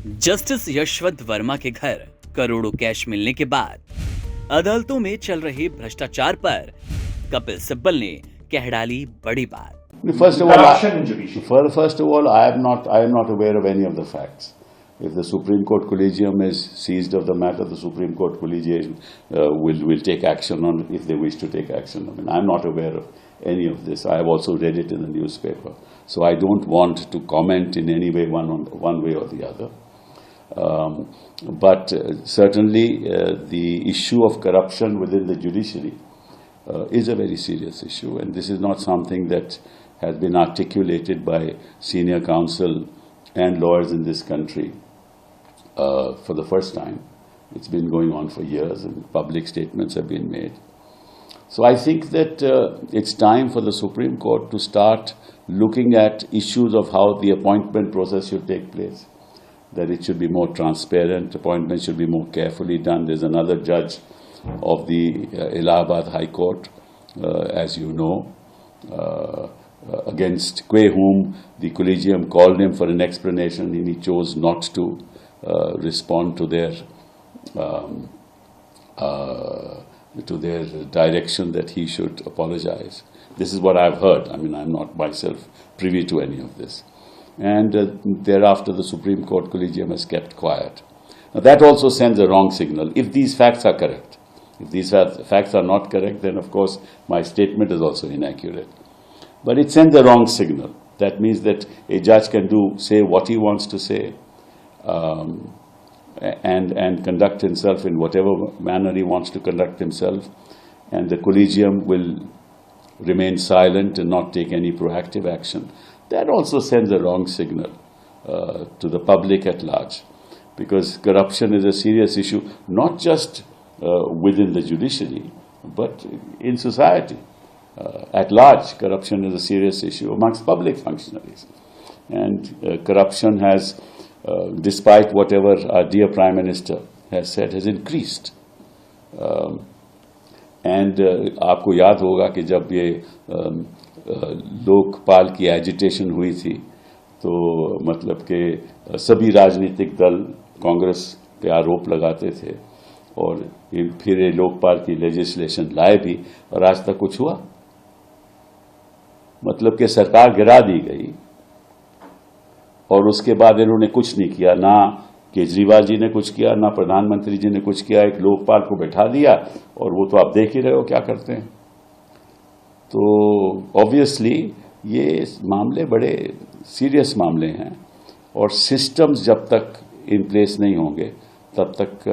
Justice Yashwant Verma के घर करोड़ों कैश मिलने के बाद अदालतों में चल रहे भ्रष्टाचार पर कपिल सिब्बल ने कह डाली बड़ी बात। First of all, I am not aware of any of the facts. If the Supreme Court Collegium is seized of the matter, the Supreme Court Collegium will take action on it if they wish to take action. I mean, I'm not aware of any of this. I have also read it in the newspaper, so I don't want to comment in any way one way or the other. But certainly, the issue of corruption within the judiciary is a very serious issue, and this is not something that has been articulated by senior counsel and lawyers in this country for the first time. It's been going on for years, and public statements have been made. So I think that it's time for the Supreme Court to start looking at issues of how the appointment process should take place, that it should be more transparent, appointments should be more carefully done. There's another judge of the Allahabad High Court, as you know, against whom the Collegium called him for an explanation, and he chose not to respond to their direction that he should apologize. This is what I've heard. I mean, I'm not myself privy to any of this. And thereafter, the Supreme Court Collegium has kept quiet. Now, that also sends a wrong signal, if these facts are correct. If these facts are not correct, then of course my statement is also inaccurate. But it sends a wrong signal. That means that a judge can say what he wants to say and conduct himself in whatever manner he wants to conduct himself, and the Collegium will remain silent and not take any proactive action. That also sends a wrong signal to the public at large, because corruption is a serious issue, not just within the judiciary, but in society. At large, corruption is a serious issue amongst public functionaries. And corruption has, despite whatever our dear Prime Minister has said, has increased. And आपको याद होगा कि जब ये लोकपाल की agitation हुई थी, तो मतलब कि सभी राजनीतिक दल कांग्रेस पे आरोप लगाते थे, और फिर ये लोकपाल की लेजिस्लेशन लाए भी, और आज तक कुछ हुआ। मतलब कि सरकार गिरा दी गई और उसके बाद इन्होंने कुछ नहीं किया। ना केजरीवाल जी ने कुछ किया, ना प्रधानमंत्री जी ने कुछ किया। एक लोकपाल को बैठा दिया, और वो तो आप देख ही रहे हो क्या करते हैं। तो ऑब्वियसली ये मामले बड़े सीरियस मामले हैं, और सिस्टम्स जब तक इन प्लेस नहीं होंगे तब तक